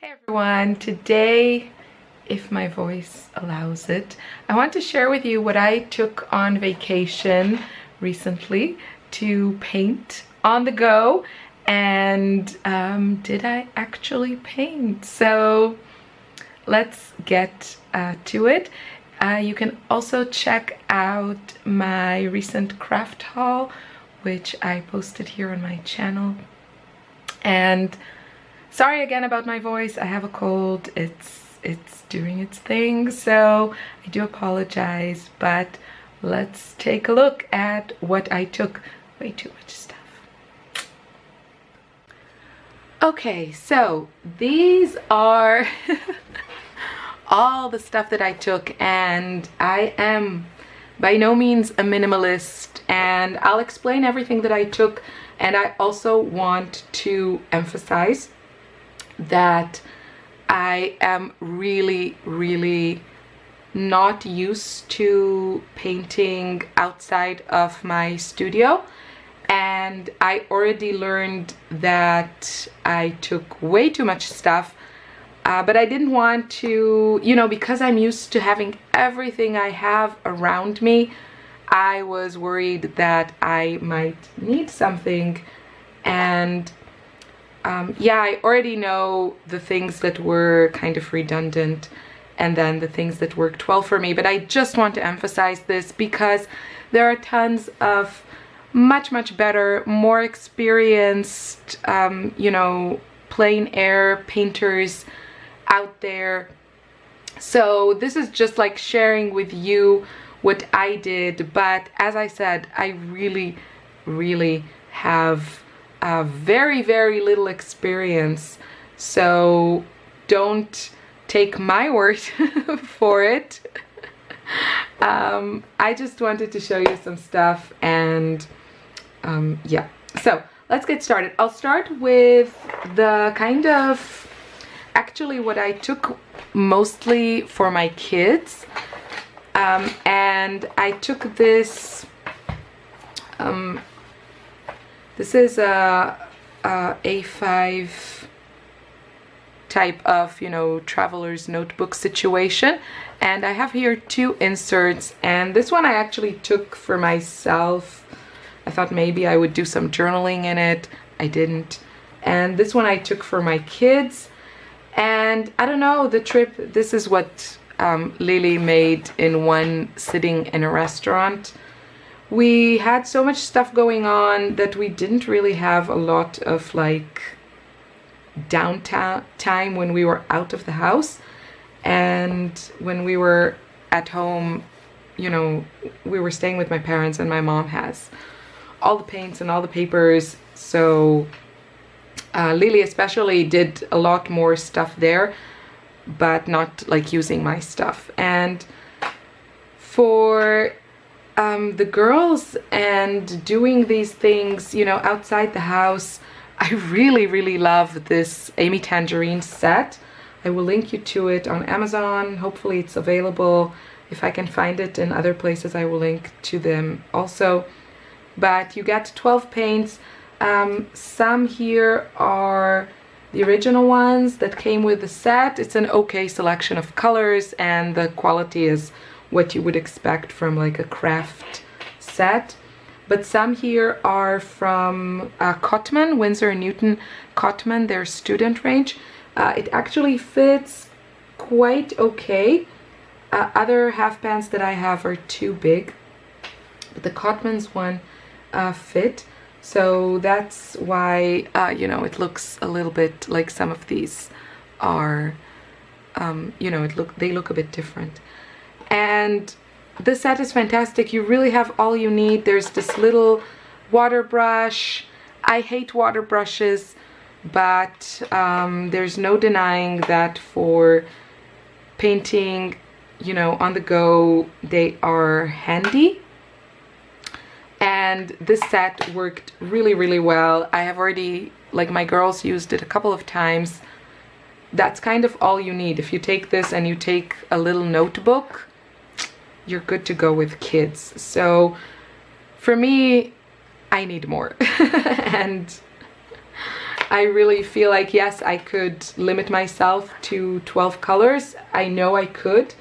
Hey everyone, today, if my voice allows it, I want to share with you what I took on vacation recently to paint on the go. And did I actually paint? So let's get to it. You can also check out my recent craft haul, which I posted here on my channel. And sorry again about my voice. I have a cold. It's doing its thing, so I do apologize, but let's take a look at what I took. Way too much stuff. Okay, so these are all the stuff that I took, and I am by no means a minimalist, and I'll explain everything that I took. And I also want to emphasize that I am really not used to painting outside of my studio, and I already learned that I took way too much stuff, but I didn't want to, you know, because I'm used to having everything I have around me. I was worried that I might need something, and yeah, I already know the things that were kind of redundant and then the things that worked well for me, but I just want to emphasize this because there are tons of much better, more experienced, you know, plein air painters out there. So this is just like sharing with you what I did, but as I said, I really have very little experience, so don't take my word for it. I just wanted to show you some stuff, and yeah, so let's get started. I'll start with the kind of actually what I took mostly for my kids, and I took this this is a A5 type of, you know, traveler's notebook situation, and I have here two inserts, and this one I actually took for myself. I thought maybe I would do some journaling in it. I didn't. And this one I took for my kids, and I don't know, the trip, this is what Lily made in one sitting in a restaurant. We had so much stuff going on that we didn't really have a lot of like downtime time when we were out of the house, and when we were at home, you know, we were staying with my parents, and my mom has all the paints and all the papers, so Lily especially did a lot more stuff there, but not like using my stuff. And for the girls and doing these things, you know, outside the house, I really love this Amy Tangerine set. I will link you to it on Amazon. Hopefully it's available. If I can find it in other places, I will link to them also. But you get 12 paints. Some here are the original ones that came with the set. It's an okay selection of colors, and the quality is what you would expect from like a craft set. But some here are from Cotman, Winsor and Newton Cotman, their student range. It actually fits quite okay. Other half pans that I have are too big, but the Cotman's one fit. So that's why, you know, it looks a little bit like some of these are, you know, they look a bit different. And this set is fantastic. You really have all you need. There's this little water brush. I hate water brushes, but there's no denying that for painting, you know, on the go, they are handy. And this set worked really well. I have already, like, my girls used it a couple of times. That's kind of all you need. If you take this and you take a little notebook, you're good to go with kids. So for me, I need more. And I really feel like, yes, I could limit myself to 12 colors. I know I could,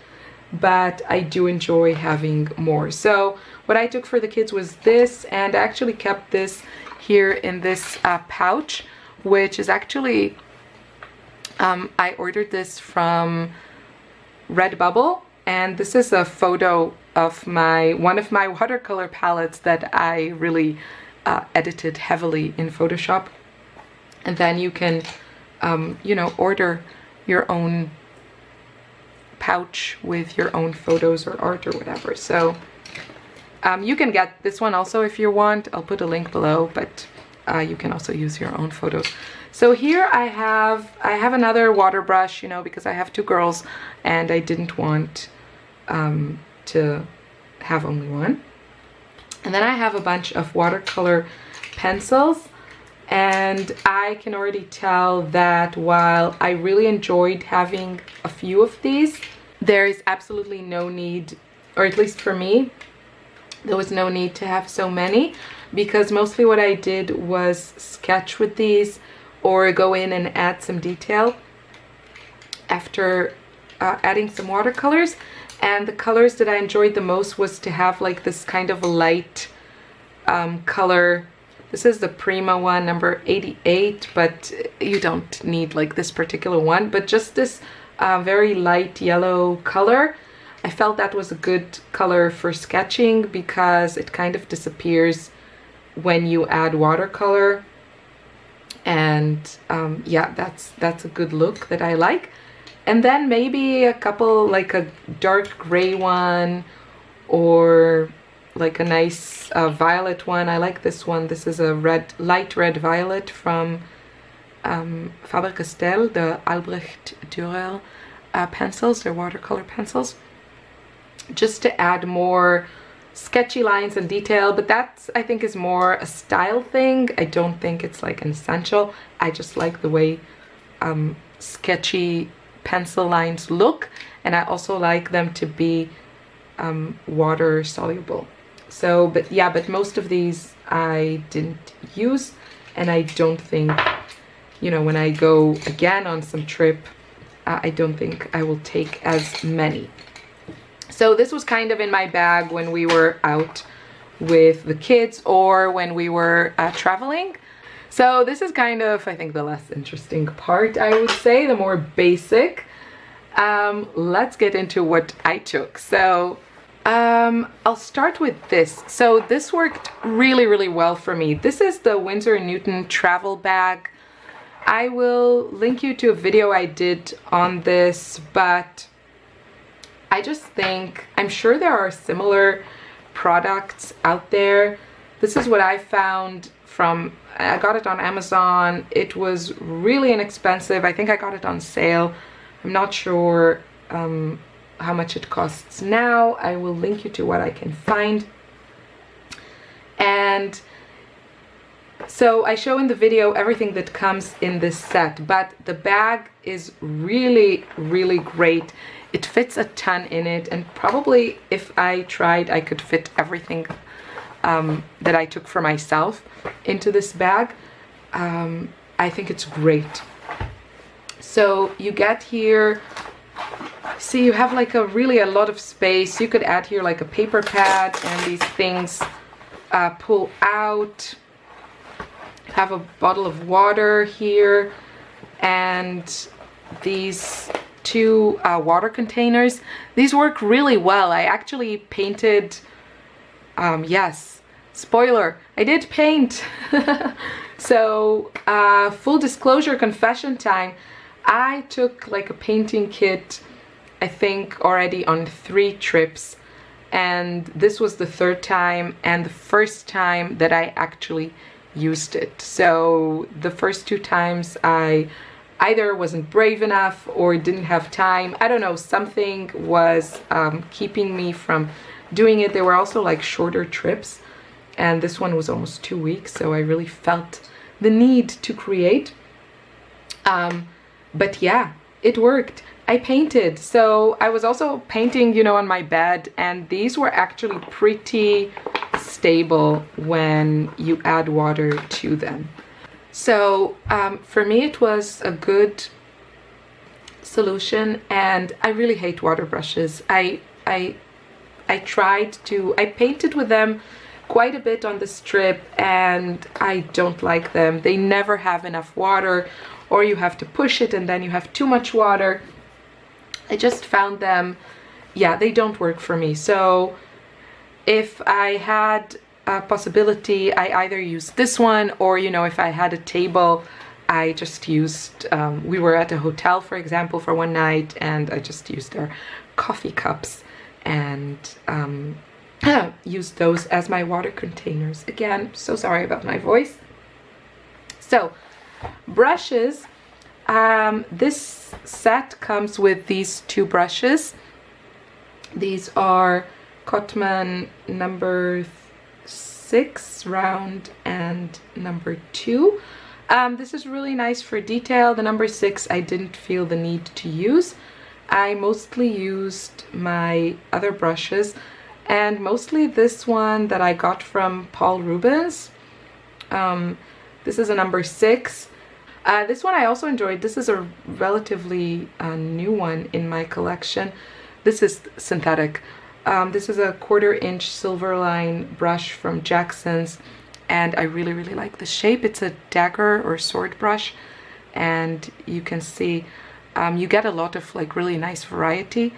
but I do enjoy having more. So what I took for the kids was this, and I actually kept this here in this pouch, which is actually, I ordered this from Redbubble, and this is a photo of one of my watercolor palettes that I really edited heavily in Photoshop. And then you can, you know, order your own pouch with your own photos or art or whatever. So you can get this one also if you want. I'll put a link below, but you can also use your own photos. So here I have another water brush, you know, because I have two girls and I didn't want to have only one. And then I have a bunch of watercolor pencils, and I can already tell that while I really enjoyed having a few of these, there is absolutely no need, or at least for me, there was no need to have so many, because mostly what I did was sketch with these or go in and add some detail after adding some watercolors. And the colors that I enjoyed the most was to have like this kind of light color. This is the Prima one, number 88, but you don't need like this particular one, but just this very light yellow color. I felt that was a good color for sketching because it kind of disappears when you add watercolor. And yeah, that's a good look that I like. And then maybe a couple, like a dark gray one or like a nice violet one. I like this one. This is a light red violet from Faber Castell, the Albrecht Dürer pencils. They're watercolor pencils. Just to add more sketchy lines and detail, but that I think is more a style thing. I don't think it's like an essential. I just like the way sketchy pencil lines look, and I also like them to be water soluble. So, but yeah, but most of these I didn't use, and I don't think, you know, when I go again on some trip, I don't think I will take as many. So this was kind of in my bag when we were out with the kids or when we were traveling. So this is kind of, I think, the less interesting part, I would say, the more basic. Let's get into what I took. So I'll start with this. So this worked really, really well for me. This is the Winsor and Newton travel bag. I will link you to a video I did on this, but I just think, I'm sure there are similar products out there. This is what I found from, I got it on Amazon. It was really inexpensive. I think I got it on sale. I'm not sure how much it costs now. I will link you to what I can find. And so I show in the video everything that comes in this set, but the bag is really, really great. It fits a ton in it, and probably if I tried, I could fit everything that I took for myself into this bag. I think it's great. So you get here, see, you have like a lot of space. You could add here like a paper pad, and these things pull out. Have a bottle of water here, and these two water containers. These work really well. I actually painted, yes, spoiler, I did paint. So full disclosure, confession time, I took like a painting kit, I think already on 3 trips, and this was the 3rd time and the first time that I actually used it. So the first 2 times I either wasn't brave enough or didn't have time. I don't know, something was keeping me from doing it. They were also like shorter trips, and this one was almost 2 weeks, so I really felt the need to create. But yeah, it worked. I painted. So I was also painting, you know, on my bed, and these were actually pretty stable when you add water to them. So for me it was a good solution, and I really hate water brushes. I painted with them quite a bit on this trip, and I don't like them. They never have enough water, or you have to push it and then you have too much water. I just found them, yeah, they don't work for me. So if I had a possibility, I either used this one, or, you know, if I had a table, I just used, we were at a hotel, for example, for one night, and I just used their coffee cups and used those as my water containers. Again, so sorry about my voice. So, brushes. This set comes with these two brushes. These are Cotman number 6 round and number 2. This is really nice for detail. The number 6 I didn't feel the need to use. I mostly used my other brushes, and mostly this one that I got from Paul Rubens. This is a number 6. This one I also enjoyed. This is a relatively new one in my collection. This is synthetic. This is a 1/4 inch silver line brush from Jackson's, and I really like the shape. It's a dagger or sword brush, and you can see you get a lot of like really nice variety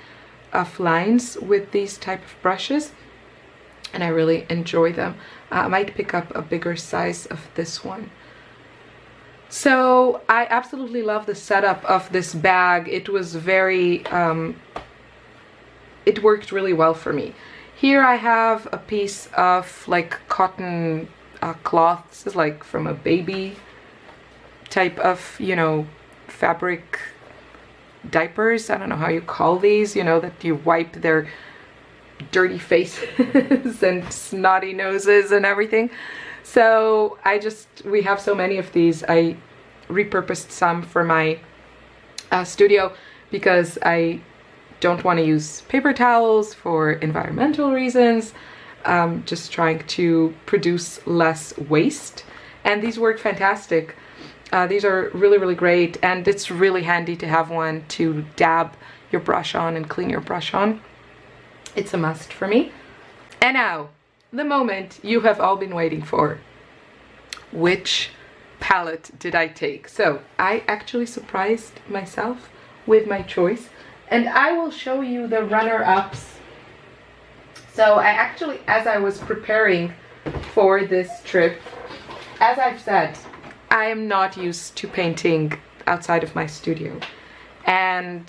of lines with these type of brushes, and I really enjoy them. I might pick up a bigger size of this one. So I absolutely love the setup of this bag. It was very it worked really well for me. Here I have a piece of like cotton cloth. This is like from a baby type of, you know, fabric diapers. I don't know how you call these, you know, that you wipe their dirty faces and snotty noses and everything. So we have so many of these. I repurposed some for my studio because I don't want to use paper towels for environmental reasons. Just trying to produce less waste, and these work fantastic. These are really great, and it's really handy to have one to dab your brush on and clean your brush on. It's a must for me. And now, the moment you have all been waiting for. Which palette did I take? So I actually surprised myself with my choice, and I will show you the runner-ups. So I actually, as I was preparing for this trip, as I've said, I am not used to painting outside of my studio, and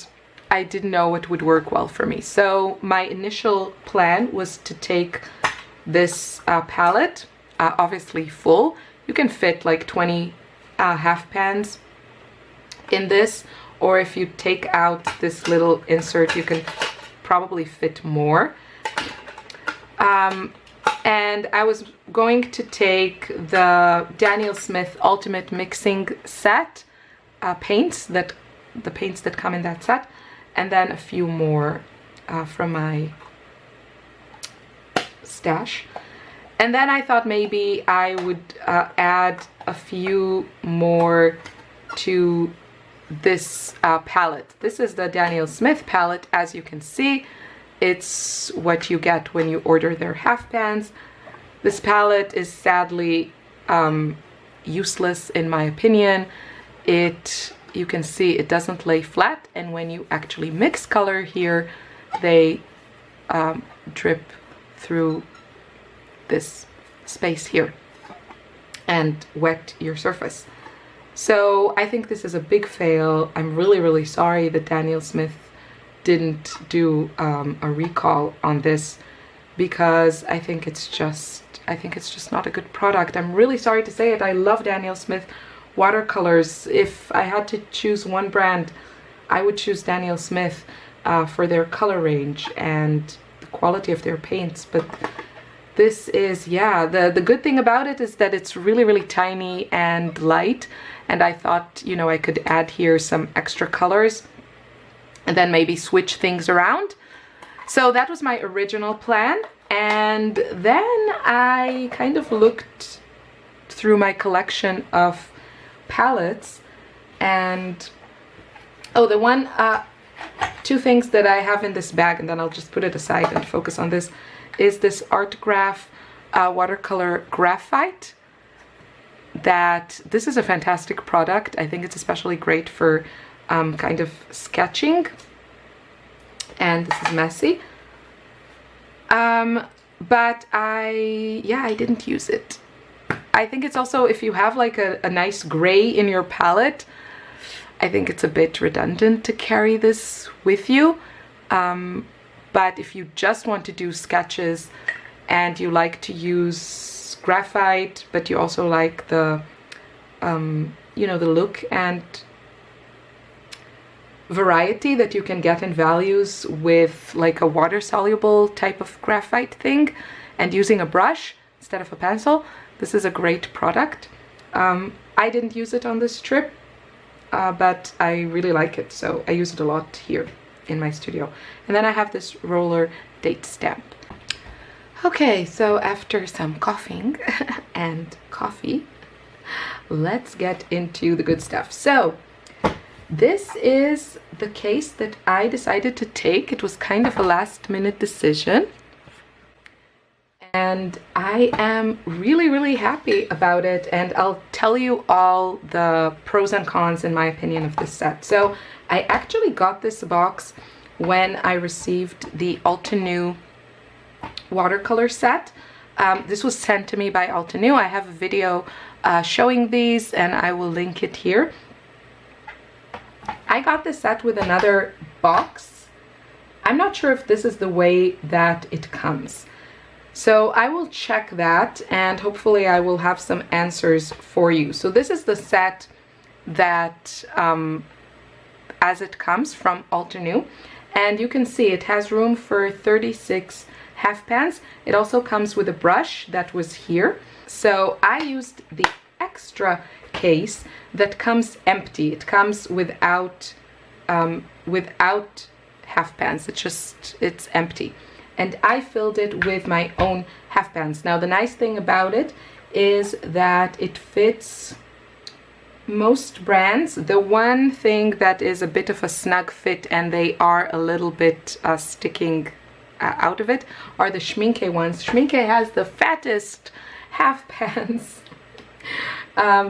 I didn't know what would work well for me. So my initial plan was to take this palette, obviously full. You can fit like 20 half pans in this, or if you take out this little insert, you can probably fit more. And I was going to take the Daniel Smith Ultimate Mixing Set paints, the paints that come in that set, and then a few more from my stash. And then I thought maybe I would add a few more to this palette. This is the Daniel Smith palette. As you can see, it's what you get when you order their half pans. This palette is sadly useless in my opinion. You can see it doesn't lay flat, and when you actually mix color here, they drip through this space here and wet your surface. So I think this is a big fail. I'm really sorry that Daniel Smith didn't do a recall on this, because I think it's just not a good product. I'm really sorry to say it. I love Daniel Smith watercolors. If I had to choose one brand, I would choose Daniel Smith for their color range and the quality of their paints. But this is, yeah, the good thing about it is that it's really tiny and light, and I thought, you know, I could add here some extra colors and then maybe switch things around. So that was my original plan, and then I kind of looked through my collection of palettes. And oh, the one two things that I have in this bag, and then I'll just put it aside and focus on this, is this Art Graph watercolor graphite. This is a fantastic product. I think it's especially great for kind of sketching. And this is messy. But I didn't use it. I think it's also, if you have like a nice gray in your palette, I think it's a bit redundant to carry this with you. But if you just want to do sketches and you like to use graphite, but you also like the, you know, the look and variety that you can get in values with like a water-soluble type of graphite thing and using a brush instead of a pencil, this is a great product. I didn't use it on this trip, but I really like it, so I use it a lot here in my studio. And then I have this roller date stamp. Okay, so after some coughing and coffee, let's get into the good stuff. So this is the case that I decided to take. It was kind of a last-minute decision. And I am really, really happy about it. And I'll tell you all the pros and cons, in my opinion, of this set. So I actually got this box when I received the Altenew watercolor set. This was sent to me by Altenew. I have a video showing these, and I will link it here. I got this set with another box. I'm not sure if this is the way that it comes. So I will check that, and hopefully I will have some answers for you. So this is the set that as it comes from Altenew, and you can see it has room for 36 half pans. It also comes with a brush that was here. So I used the extra case that comes empty. It comes without half pans. It's empty. And I filled it with my own half pans. Now the nice thing about it is that it fits most brands. The one thing that is a bit of a snug fit, and they are a little bit sticking out of it, are the Schmincke ones. Schmincke has the fattest half pans.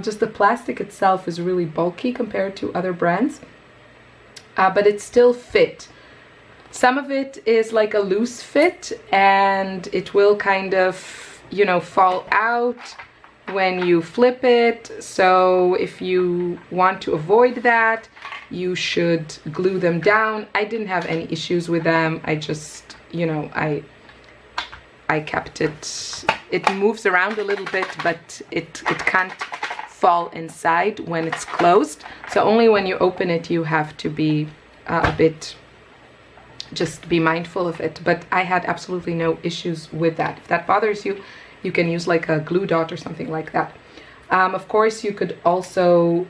Just the plastic itself is really bulky compared to other brands, but it still fit. Some of it is like a loose fit, and it will kind of, you know, fall out when you flip it. So if you want to avoid that, you should glue them down. I didn't have any issues with them. I just, you know, I kept it. It moves around a little bit, but it can't fall inside when it's closed. So only when you open it you have to be a bit, just be mindful of it. But I had absolutely no issues with that. If that bothers you, you can use like a glue dot or something like that. Of course, you could also,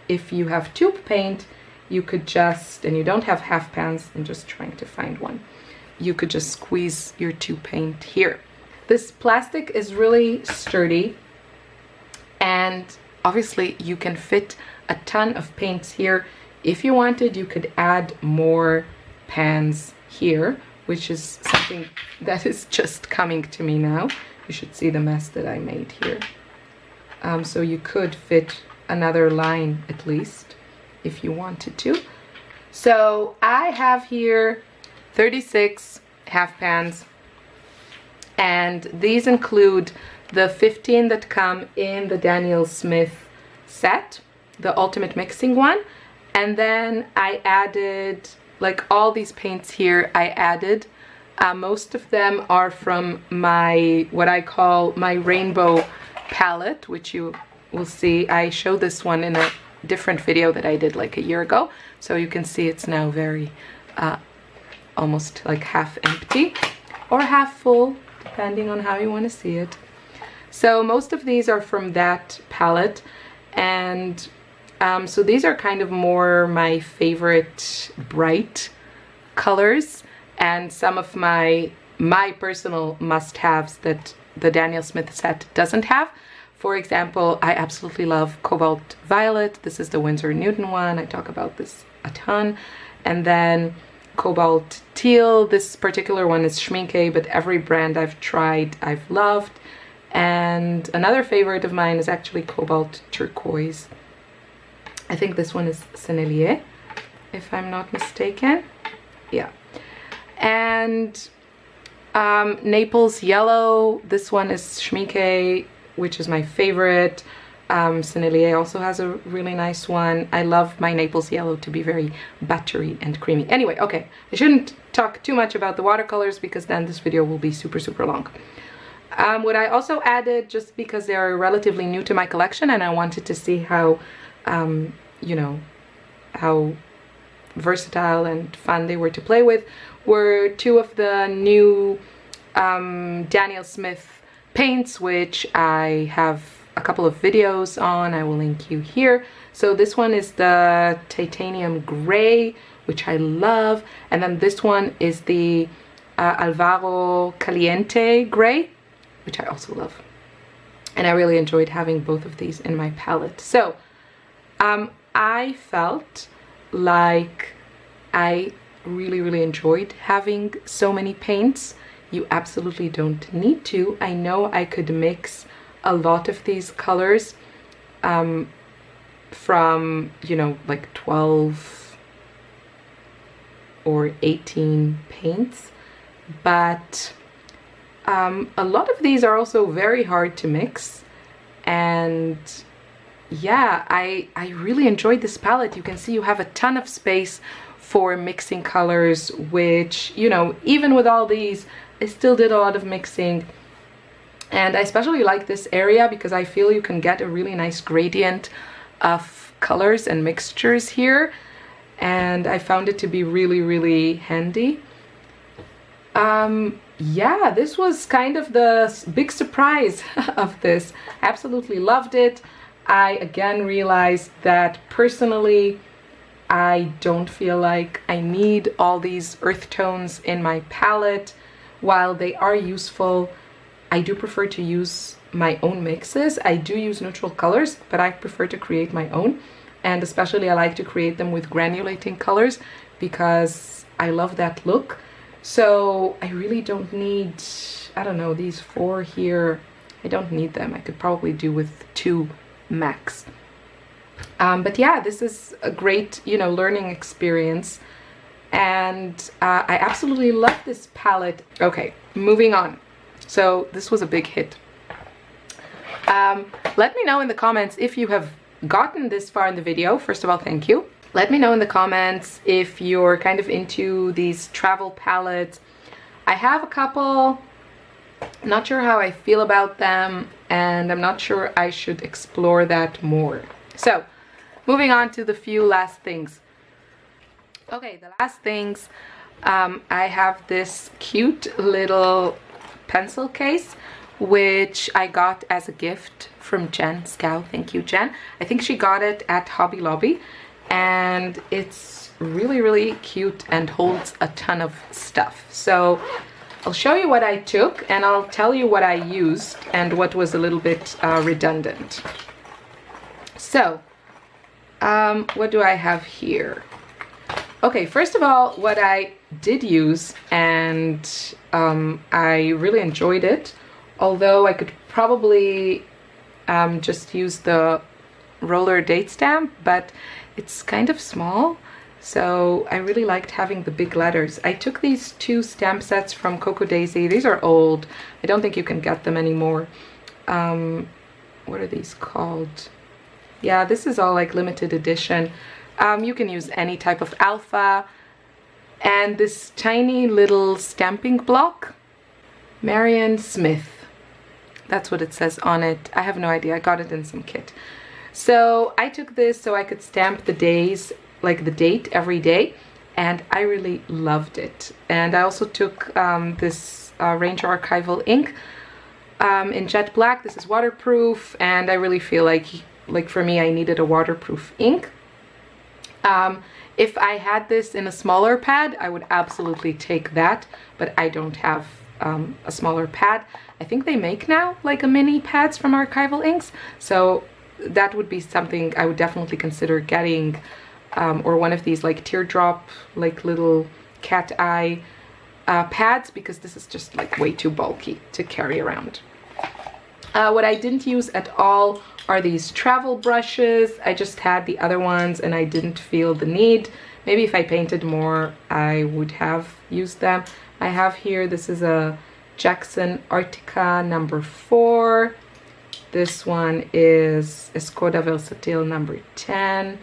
if you have tube paint, you could just, and you don't have half pans, I'm just trying to find one, you could just squeeze your tube paint here. This plastic is really sturdy, and obviously you can fit a ton of paints here. If you wanted, you could add more pans here, which is something that is just coming to me now. You should see the mess that I made here. So you could fit another line at least if you wanted to. So I have here 36 half pans, and these include the 15 that come in the Daniel Smith set, the ultimate mixing one. And then I added, like all these paints here, I added. Most of them are from my, what I call my rainbow palette, which you will see. I showed this one in a different video that I did like a year ago. So you can see it's now very, almost like half empty or half full, depending on how you want to see it. So most of these are from that palette. And so these are kind of more my favorite bright colors, and some of my personal must-haves that the Daniel Smith set doesn't have. For example, I absolutely love Cobalt Violet. This is the Winsor and Newton one. I talk about this a ton. And then Cobalt Teal. This particular one is Schmincke, but every brand I've tried, I've loved. And another favorite of mine is actually Cobalt Turquoise. I think this one is Sennelier, if I'm not mistaken. Yeah. And Naples Yellow. This one is Schmincke, which is my favorite. Sennelier also has a really nice one. I love my Naples Yellow to be very buttery and creamy. Anyway, okay, I shouldn't talk too much about the watercolors because then this video will be super, super long. What I also added, just because they are relatively new to my collection and I wanted to see how, you know, how versatile and fun they were to play with, were two of the new Daniel Smith paints, which I have a couple of videos on. I will link you here. So this one is the Titanium Gray, which I love, and then this one is the Alvaro Caliente Gray, which I also love. And I really enjoyed having both of these in my palette. So I felt like I really enjoyed having so many paints. You absolutely don't need to. I know I could mix a lot of these colors from, you know, like 12 or 18 paints, but a lot of these are also very hard to mix. And yeah, I really enjoyed this palette. You can see you have a ton of space for mixing colors, which, you know, even with all these, I still did a lot of mixing. And I especially like this area because I feel you can get a really nice gradient of colors and mixtures here. And I found it to be really handy. Yeah, this was kind of the big surprise of this. I absolutely loved it. I again realized that personally, I don't feel like I need all these earth tones in my palette. While they are useful, I do prefer to use my own mixes. I do use neutral colors, but I prefer to create my own. And especially I like to create them with granulating colors because I love that look. So I really don't need, I don't know, these 4 here. I don't need them. I could probably do with 2 max. But yeah, this is a great, you know, learning experience. And I absolutely love this palette. Okay, moving on. So this was a big hit. Let me know in the comments if you have gotten this far in the video. First of all, thank you. Let me know in the comments if you're kind of into these travel palettes. I have a couple. Not sure how I feel about them, and I'm not sure I should explore that more. So, moving on to the few last things. Okay, the last things, I have this cute little pencil case, which I got as a gift from Jen Scow. Thank you, Jen. I think she got it at Hobby Lobby, and it's really cute and holds a ton of stuff. So I'll show you what I took, and I'll tell you what I used and what was a little bit redundant. So, what do I have here? Okay, first of all, what I did use, and I really enjoyed it, although I could probably just use the roller date stamp, but it's kind of small, so I really liked having the big letters. I took these 2 stamp sets from Coco Daisy. These are old. I don't think you can get them anymore. What are these called? Yeah, this is all like limited edition. You can use any type of alpha. And this tiny little stamping block, Marion Smith. That's what it says on it. I have no idea. I got it in some kit. So I took this so I could stamp the days, like the date every day, and I really loved it. And I also took this Ranger Archival ink in jet black. This is waterproof, and I really feel like for me, I needed a waterproof ink. If I had this in a smaller pad, I would absolutely take that, but I don't have a smaller pad. I think they make now like a mini pads from Archival Inks, so that would be something I would definitely consider getting, or one of these like teardrop, like little cat eye pads, because this is just like way too bulky to carry around. What I didn't use at all are these travel brushes. I just had the other ones and I didn't feel the need. Maybe if I painted more, I would have used them. I have here, this is a Jackson Artica number 4. This one is Escoda Versatile number 10.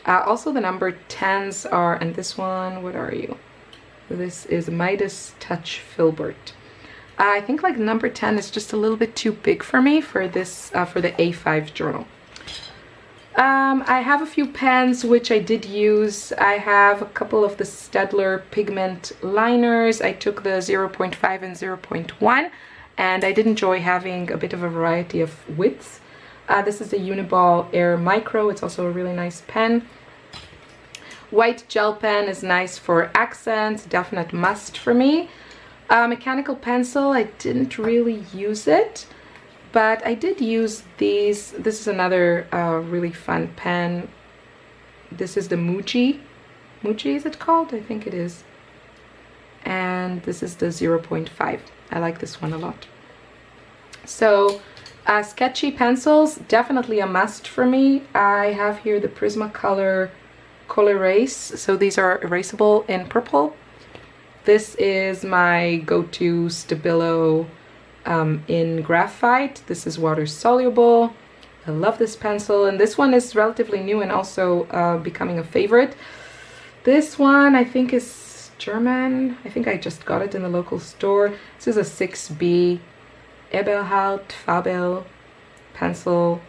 Also the number 10s are, and this one, what are you? This is Midas Touch Filbert. I think like number 10 is just a little bit too big for me for this, for the A5 journal. I have a few pens which I did use. I have a couple of the Staedtler pigment liners. I took the 0.5 and 0.1, and I did enjoy having a bit of a variety of widths. This is the Uniball Air Micro. It's also a really nice pen. White gel pen is nice for accents, definite must for me. Mechanical pencil, I didn't really use it, but I did use these. This is another really fun pen. This is the Muji. Muji, is it called? I think it is. And this is the 0.5. I like this one a lot. So sketchy pencils, definitely a must for me. I have here the Prismacolor Color Erase. So these are erasable in purple. This is my go-to Stabilo in graphite. This is water soluble. I love this pencil, and this one is relatively new and also becoming a favorite. This one I think is German. I think I just got it in the local store. This is a 6B Eberhard Fabel pencil.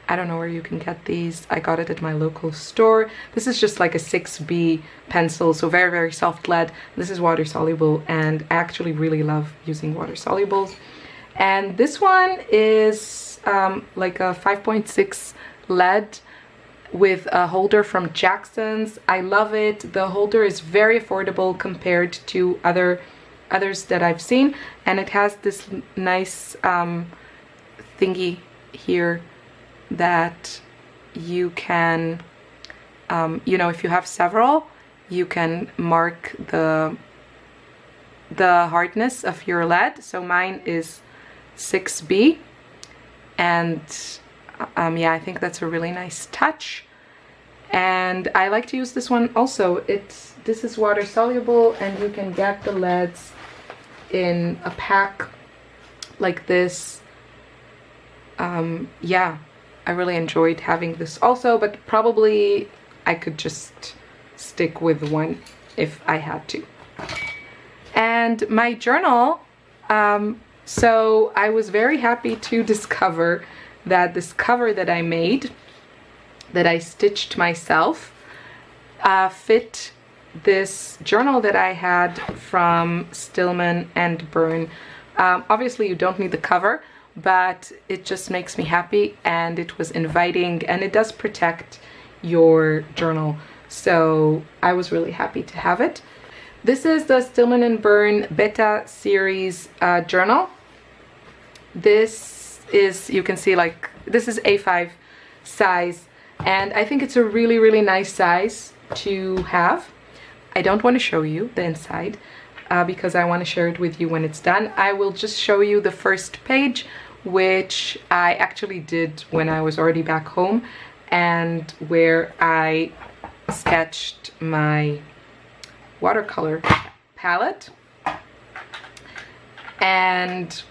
I don't know where you can get these. I got it at my local store. This is just like a 6B pencil, so very, very soft lead. This is water soluble, and I actually really love using water solubles. And this one is like a 5.6 lead with a holder from Jackson's. I love it. The holder is very affordable compared to others that I've seen, and it has this nice thingy here that you can, you know, if you have several, you can mark the hardness of your lead. So mine is 6B, and yeah, I think that's a really nice touch. And I like to use this one also. This is water soluble, and you can get the leads in a pack like this. Yeah, I really enjoyed having this also, but probably I could just stick with one if I had to. And my journal, so I was very happy to discover that this cover that I made, that I stitched myself, fit this journal that I had from Stillman and Burn. Obviously you don't need the cover, but it just makes me happy, and it was inviting, and it does protect your journal, so I was really happy to have it. This is the Stillman and Burn Beta Series journal. This is, you can see, like, this is A5 size, and I think it's a really, really nice size to have. I don't want to show you the inside because I want to share it with you when it's done. I will just show you the first page, which I actually did when I was already back home, and where I sketched my watercolor palette. And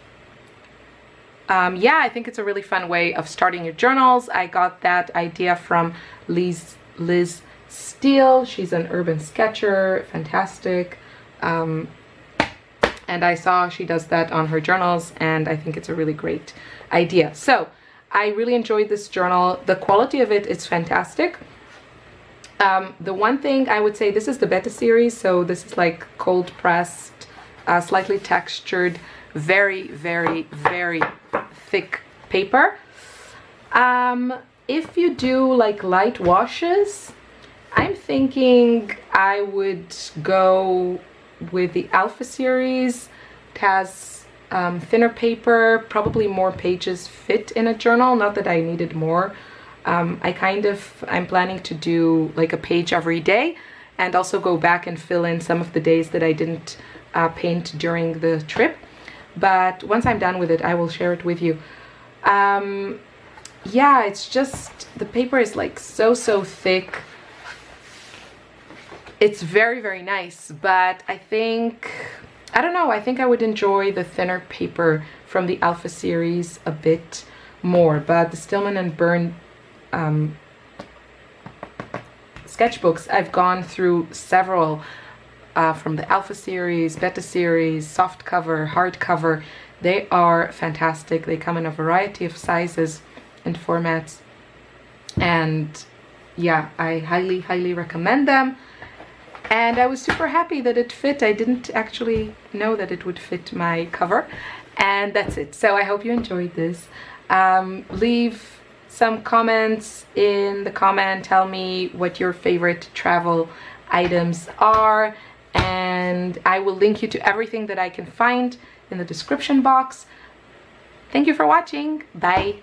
yeah, I think it's a really fun way of starting your journals. I got that idea from Liz Steele. She's an urban sketcher, fantastic. And I saw she does that on her journals, and I think it's a really great idea. So I really enjoyed this journal. The quality of it is fantastic. The one thing I would say, this is the Beta series, so this is like cold pressed, slightly textured, very, very, very thick paper. If you do like light washes, I'm thinking I would go with the Alpha series. It has thinner paper, probably more pages fit in a journal. Not that I needed more. I'm planning to do like a page every day, and also go back and fill in some of the days that I didn't paint during the trip. But once I'm done with it, I will share it with you. Yeah, it's just, the paper is like so thick. It's very, very nice, but I don't know, I think I would enjoy the thinner paper from the Alpha series a bit more. But the Stillman and Burn sketchbooks, I've gone through several from the Alpha series, Beta series, soft cover, hard cover. They are fantastic. They come in a variety of sizes and formats, and yeah, I highly recommend them. And I was super happy that it fit. I didn't actually know that it would fit my cover, and that's it. So I hope you enjoyed this. Leave some comments in the comment. Tell me what your favorite travel items are, and I will link you to everything that I can find in the description box. Thank you for watching. Bye.